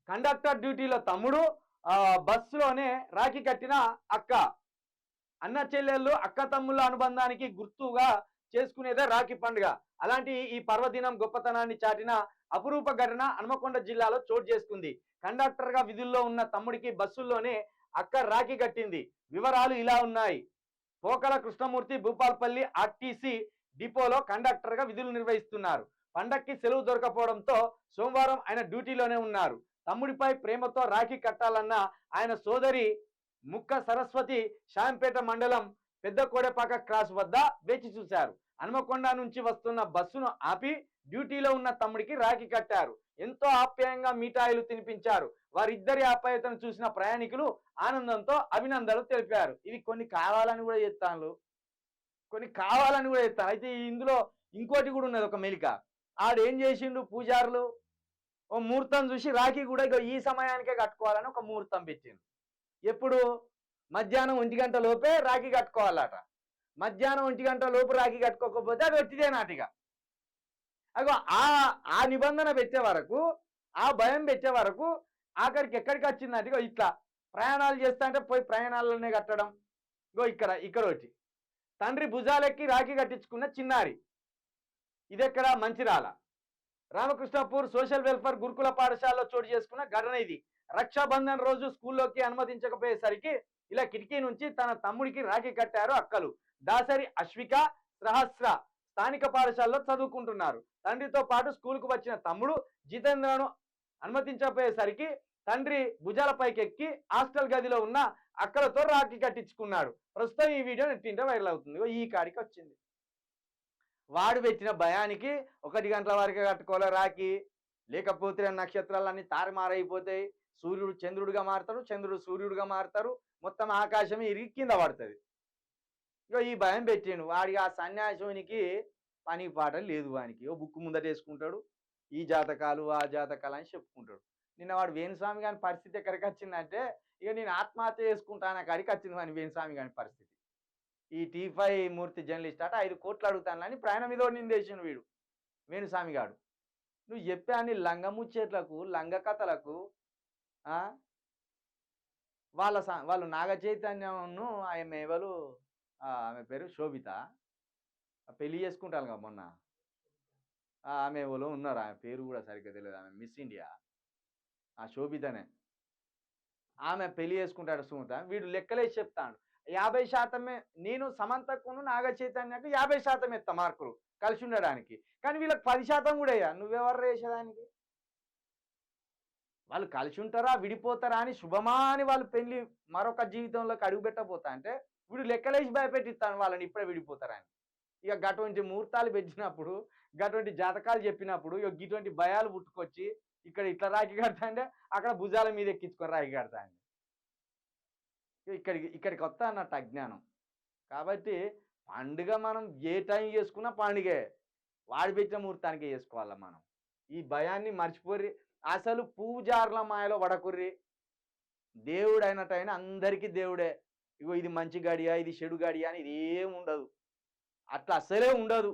Conductor డ్యూటీలో తమ్ముడు, బస్సులోనే రాఖీ కట్టిన అక్క. అన్న చెల్లెళ్ళు అక్క తమ్ముళ్ళ అనుబంధానికి గుర్తుగా చేసుకునేదే రాఖీ పండుగ. అలాంటి ఈ పర్వదినం గొప్పతనాన్ని చాటిన అపురూప ఘటన హన్మకొండ జిల్లాలో చోటు చేసుకుంది. కండక్టర్ గా విధుల్లో ఉన్న తమ్ముడికి బస్సుల్లోనే అక్క రాఖీ కట్టింది. వివరాలు ఇలా ఉన్నాయి. పోకల కృష్ణమూర్తి భూపాల్పల్లి ఆర్టీసీ డిపోలో కండక్టర్ గా విధులు నిర్వహిస్తున్నారు. పండక్కి సెలవు దొరకపోవడంతో సోమవారం ఆయన డ్యూటీలోనే ఉన్నారు. తమ్ముడిపై ప్రేమతో రాఖీ కట్టాలన్న ఆయన సోదరి ముక్క సరస్వతి శాంపేట మండలం పెద్ద కోడెపాక క్రాస్ వద్ద వేచి చూశారు. హన్మకొండ నుంచి వస్తున్న బస్సును ఆపి డ్యూటీలో ఉన్న తమ్ముడికి రాఖీ కట్టారు. ఎంతో ఆప్యాయంగా మిఠాయిలు తినిపించారు. వారిద్దరి ఆప్యాయతను చూసిన ప్రయాణికులు ఆనందంతో అభినందనలు తెలిపారు. ఇవి కొన్ని కావాలని కూడా చేస్తాను, అయితే ఇందులో ఇంకోటి కూడా ఉన్నది, ఒక మెలిక. ఆడేం చేసిండు, పూజారులు ఓ ముహూర్తం చూసి రాఖీ కూడా ఈ సమయానికే కట్టుకోవాలని ఒక ముహూర్తం పెట్టిండు. ఎప్పుడు? మధ్యాహ్నం 1 గంట లోపే రాఖీ కట్టుకోవాలట. మధ్యాహ్నం 1 గంట లోపు రాఖీ కట్టుకోకపోతే అది వచ్చిదే నాటిగా. అగో ఆ నిబంధన పెట్టే వరకు, ఆ భయం పెట్టే వరకు ఆఖరికి ఎక్కడికి వచ్చిందంటే ఇట్లా ప్రయాణాలు చేస్తా అంటే పోయి ప్రయాణాలనే కట్టడం. ఇక్కడ ఒకటి, తండ్రి భుజాలెక్కి రాఖీ కట్టించుకున్న చిన్నారి. ఇదెక్కడ? మంచిరాల రామకృష్ణపూర్ సోషల్ వెల్ఫేర్ గురుకుల పాఠశాలలో చోటు చేసుకున్న ఘటన ఇది. రక్షాబంధన్ రోజు స్కూల్లోకి అనుమతించకపోయేసరికి ఇలా కిటికీ నుంచి తన తమ్ముడికి రాఖీ కట్టారు అక్కలు. దాసరి అశ్విక, సహస్ర స్థానిక పాఠశాలలో చదువుకుంటున్నారు. తండ్రితో పాటు స్కూల్కు వచ్చిన తమ్ముడు జితేంద్రను అనుమతించకపోయేసరికి తండ్రి భుజాలపైకి ఎక్కి హాస్టల్ గదిలో ఉన్న అక్కలతో రాఖీ కట్టించుకున్నాడు. ప్రస్తుతం ఈ వీడియో నెట్టింట వైరల్ అవుతుంది. ఈ కాడికి వచ్చింది. వాడు పెట్టిన భయానికి 1 గంటల వరకే కట్టుకోవాలి రాఖీ, లేకపోతే నక్షత్రాలన్నీ తారుమారైపోతాయి. సూర్యుడు చంద్రుడిగా మారుతాడు, చంద్రుడు సూర్యుడిగా మారుతారు, మొత్తం ఆకాశం ఇరిగి కింద పడుతుంది. ఈ భయం పెట్టిండు. వాడికి ఆ సన్యాసునికి పని పాట లేదు. వానికి ఓ బుక్ ముందట వేసుకుంటాడు, ఈ జాతకాలు ఆ జాతకాలు అని చెప్పుకుంటాడు. నిన్న వాడు వేణుస్వామి గారి పరిస్థితి ఎక్కడికి వచ్చిందంటే, ఇక నేను ఆత్మహత్య చేసుకుంటాను కాడికి వచ్చింది వాని వేణుస్వామి గారి పరిస్థితి. ఈ T5 మూర్తి జర్నలిస్ట్ అట 5 కోట్లు అడుగుతానని ప్రాణం మీద నిందేసిండు వీడు వేణుస్వామి గాడు. నువ్వు చెప్పే అన్ని లంగముచ్చేట్లకు, లంగ కథలకు వాళ్ళు నాగ చైతన్యంను ఆమె ఎవరు, ఆమె పేరు శోభిత, పెళ్లి చేసుకుంటాను కదా మొన్న. ఆమె ఎవరో ఉన్నారు, ఆమె పేరు కూడా సరిగ్గా తెలియదు, ఆమె మిస్ ఇండియా, ఆ శోభితనే. ఆమె పెళ్లి చేసుకుంటాడు సుమత. వీడు లెక్కలేసి చెప్తాడు 50% నేను సమంతకును నాగ చైతన్యకు 50% ఎత్తా మార్కులు కలిసి ఉండడానికి, కానీ వీళ్ళకి 10% కూడా అయ్యా. నువ్వెవరు వేసేదానికి? వాళ్ళు కలిసి ఉంటారా విడిపోతారా అని శుభమా అని వాళ్ళు పెళ్లి మరొక జీవితంలోకి అడుగు పెట్టబోతా అంటే వీడు లెక్కలేసి భయపెట్టిస్తాను వాళ్ళని ఇప్పుడే విడిపోతారని. ఇక గటువంటి ముహూర్తాలు పెట్టినప్పుడు, గటువంటి జాతకాలు చెప్పినప్పుడు ఇటువంటి భయాలు పుట్టుకొచ్చి ఇక్కడ ఇట్లా రాఖీ కడతా అంటే అక్కడ భుజాల మీద ఎక్కించుకొని రాఖీ కడతా అండి. ఇక్కడికి వస్తా అన్నట్టు అజ్ఞానం. కాబట్టి పండుగ మనం ఏ టైం చేసుకున్నా పండుగే, వాడి పెట్టిన ముహూర్తానికి చేసుకోవాలా మనం. ఈ భయాన్ని మర్చిపోర్రి. అసలు పూజార్ల మాయలో పడకుర్రి. దేవుడు అయినట్టయినా అందరికీ దేవుడే. ఇది మంచి గడియా, ఇది చెడు గడియా అని ఇది ఏమి ఉండదు. అట్లా అసలే ఉండదు.